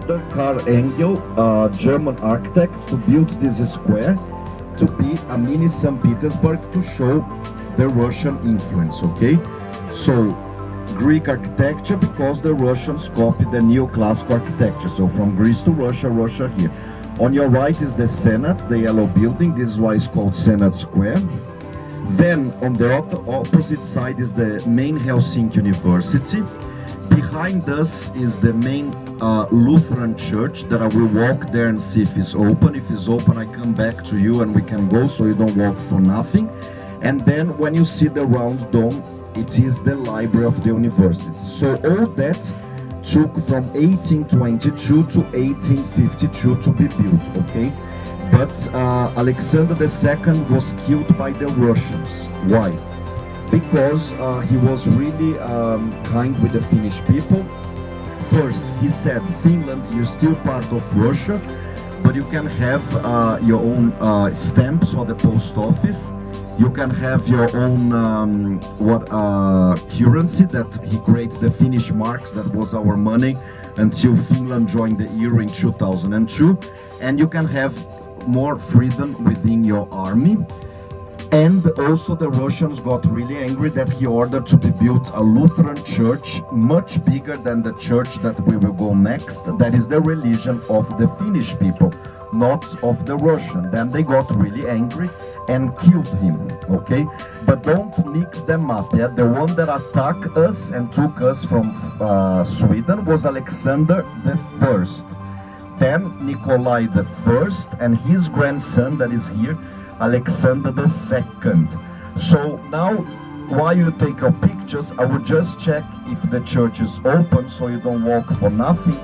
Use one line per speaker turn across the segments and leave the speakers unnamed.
ordered Karl Engel, a German architect, to build this square to be a mini St. Petersburg to show the Russian influence, okay? So, Greek architecture because the Russians copied the neoclassical architecture. So from Greece to Russia, Russia here. On your right is the Senate, the yellow building. This is why it's called Senate Square. Then on the opposite side is the main Helsinki University. Behind us is the main Lutheran church that I will walk there and see if it's open. If it's open, I come back to you and we can go so you don't walk for nothing. And then when you see the round dome, it is the library of the university. So all that took from 1822 to 1852 to be built, okay? But Alexander II was killed by the Russians. Why? Because he was really kind with the Finnish people. First, he said, Finland, you're still part of Russia, but you can have your own stamps for the post office. You can have your own currency that he created, the Finnish marks, that was our money until Finland joined the euro in 2002. And you can have more freedom within your army. And also the Russians got really angry that he ordered to be built a Lutheran church much bigger than the church that we will go next. That is the religion of the Finnish people, not of the Russian. Then they got really angry and killed him, okay? But don't mix them up, yeah? The one that attacked us and took us from Sweden was Alexander I. Then Nikolai I and his grandson that is here, Alexander II. So now, while you take your pictures, I would just check if the church is open so you don't walk for nothing.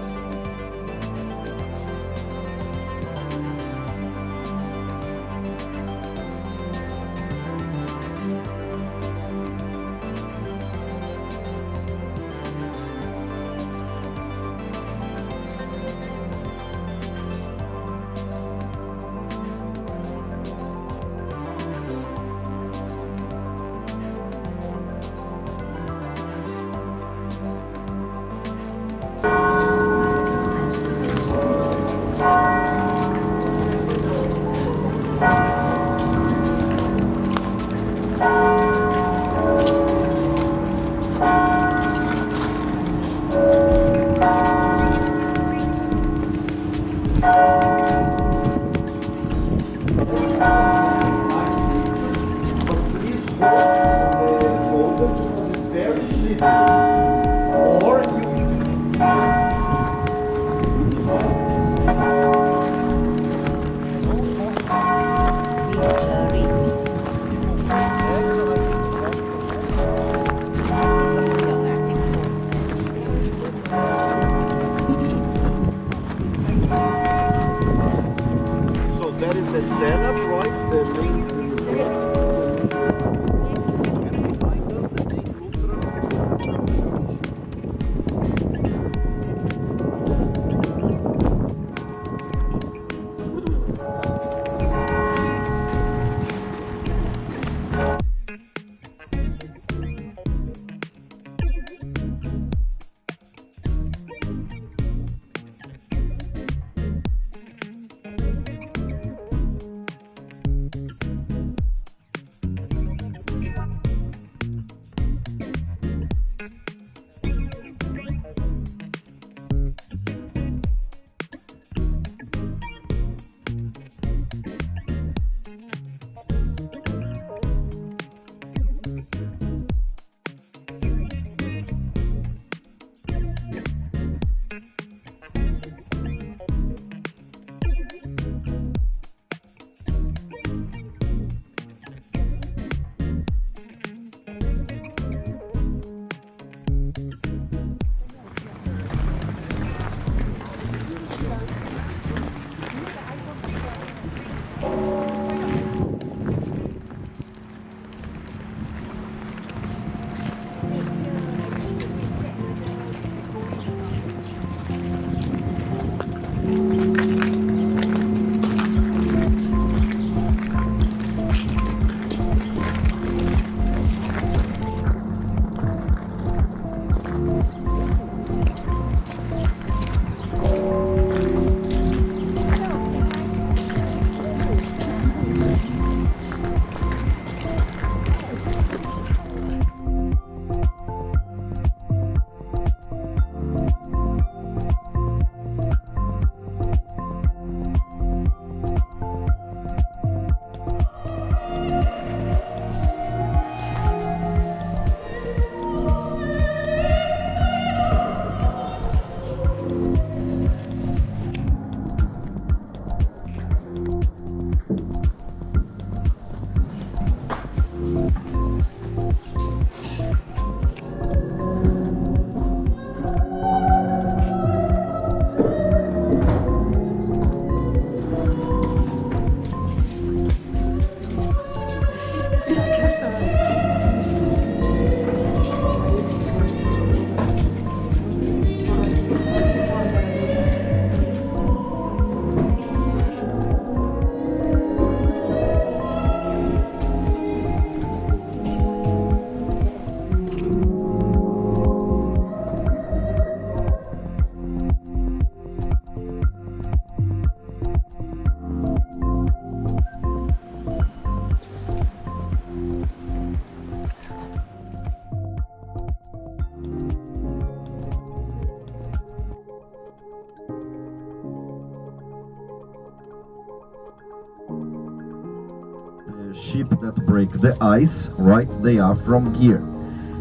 ship that break the ice, right? They are from here.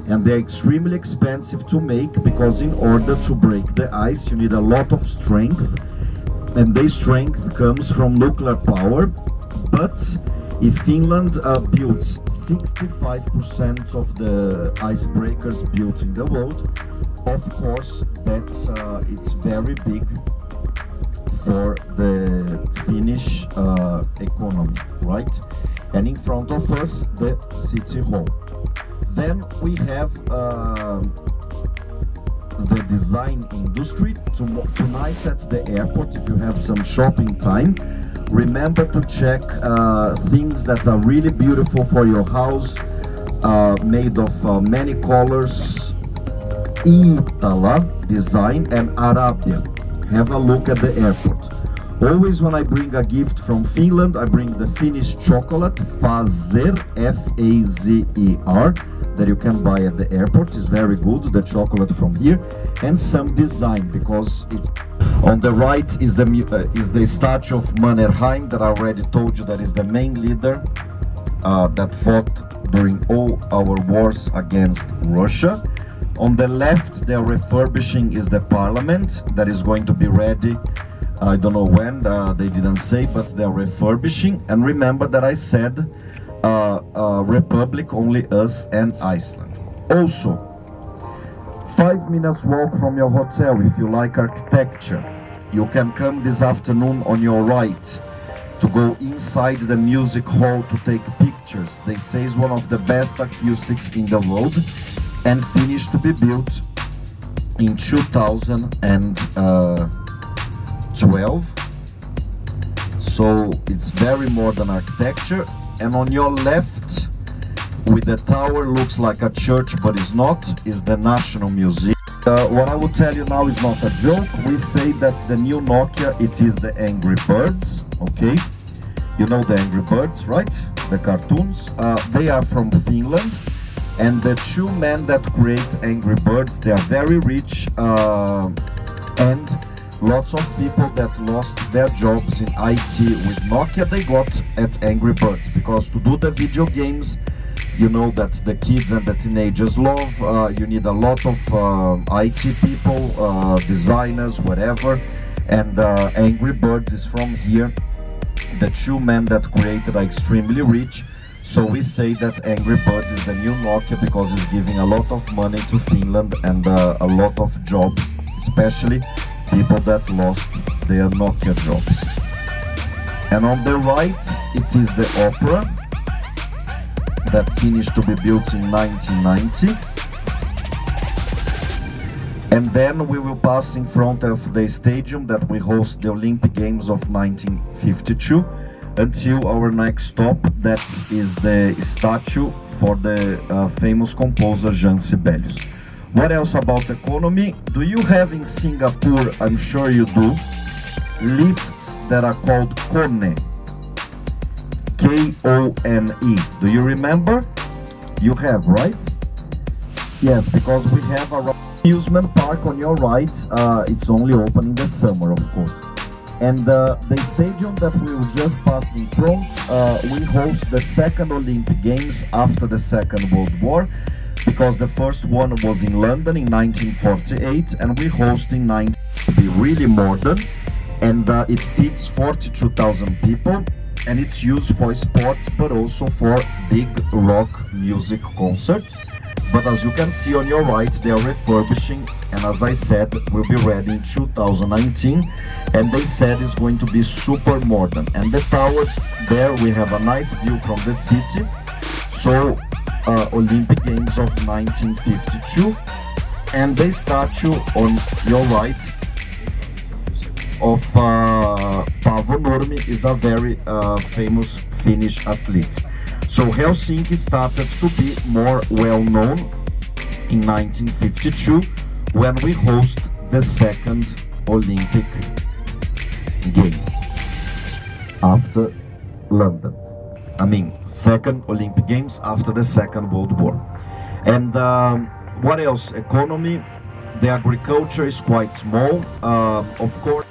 And they're extremely expensive to make because in order to break the ice, you need a lot of strength. And this strength comes from nuclear power. But if Finland builds 65% of the icebreakers built in the world, of course, that's it's very big for the Finnish economy, right? And in front of us, the city hall. Then we have the design industry. Tonight at the airport, if you have some shopping time, remember to check things that are really beautiful for your house, made of many colors. Itala design and Arabia. Have a look at the airport. Always when I bring a gift from Finland, I bring the Finnish chocolate, Fazer, F-A-Z-E-R, that you can buy at the airport. It's very good, the chocolate from here. And some design, because it's... On the right is the statue of Mannerheim that I already told you that is the main leader that fought during all our wars against Russia. On the left, they're refurbishing is the parliament that is going to be ready. I don't know when, they didn't say, but they're refurbishing. And remember that I said republic, only us and Iceland. Also, 5 minutes walk from your hotel if you like architecture. You can come this afternoon on your right to go inside the music hall to take pictures. They say it's one of the best acoustics in the world and finished to be built in 2012. So it's very modern architecture. And on your left, with the tower, looks like a church, but it's not, is the National Museum. What I will tell you now is not a joke. We say that the new Nokia, it is the Angry Birds, okay? You know the Angry Birds, right? The cartoons. They are from Finland. And the two men that create Angry Birds, they are very rich, and lots of people that lost their jobs in IT with Nokia, they got at Angry Birds, because to do the video games, you know that the kids and the teenagers love, you need a lot of IT people, designers, whatever, and Angry Birds is from here. The two men that created are extremely rich. So we say that Angry Birds is the new Nokia because it's giving a lot of money to Finland and a lot of jobs, especially people that lost their Nokia jobs. And on the right, it is the opera that finished to be built in 1990. And then we will pass in front of the stadium that we host the Olympic Games of 1952. Until our next stop, that is the statue for the famous composer Jean Sibelius. What else about economy? Do you have in Singapore, I'm sure you do, lifts that are called Kone? K-O-N-E. Do you remember? You have, right? Yes, because we have a amusement park on your right. It's only open in the summer, of course. And the stadium that we will just pass in front, we host the second Olympic Games after the Second World War, because the first one was in London in 1948, and we host in 19 to be really modern, and it fits 42,000 people, and it's used for sports, but also for big rock music concerts. But as you can see on your right, they are refurbishing, and as I said, will be ready in 2019, and they said it's going to be super modern. And the tower, there we have a nice view from the city. So Olympic Games of 1952, and the statue on your right of Paavo Nurmi is a very famous Finnish athlete. So Helsinki started to be more well-known in 1952 when we host the second Olympic Games after London. I mean, second Olympic Games after the Second World War. And what else? Economy. The agriculture is quite small. Of course,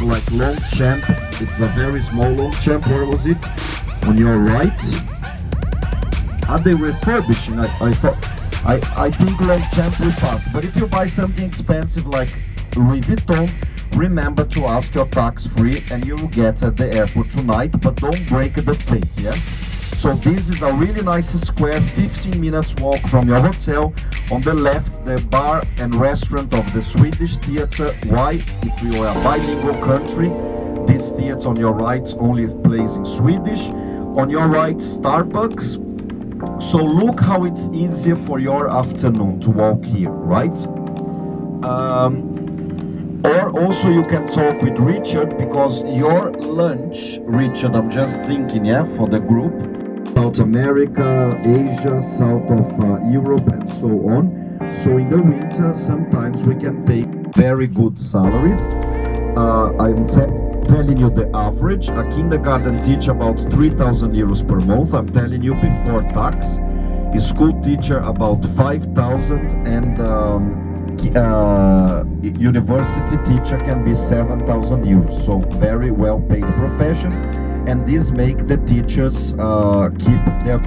like Longchamp. It's a very small Longchamp. Where was it? On your right. Are they refurbishing? I think Longchamp will pass. But if you buy something expensive like Louis Vuitton, remember to ask your tax free and you will get at the airport tonight, but don't break the tape, yeah? So this is a really nice square, 15 minutes walk from your hotel. On the left, the bar and restaurant of the Swedish theater. Why? If we were a bilingual country, this theater on your right only plays in Swedish. On your right, Starbucks. So look how it's easier for your afternoon to walk here, right? Or also you can talk with Richard, because your lunch, Richard, I'm just thinking, yeah, for the group, South America, Asia, south of Europe and so on. So in the winter, sometimes we can pay very good salaries. I'm telling you the average. A kindergarten teacher about 3,000 euros per month. I'm telling you before tax. A school teacher about 5,000 and university teacher can be 7,000 euros. So very well paid professions, and this make the teachers keep their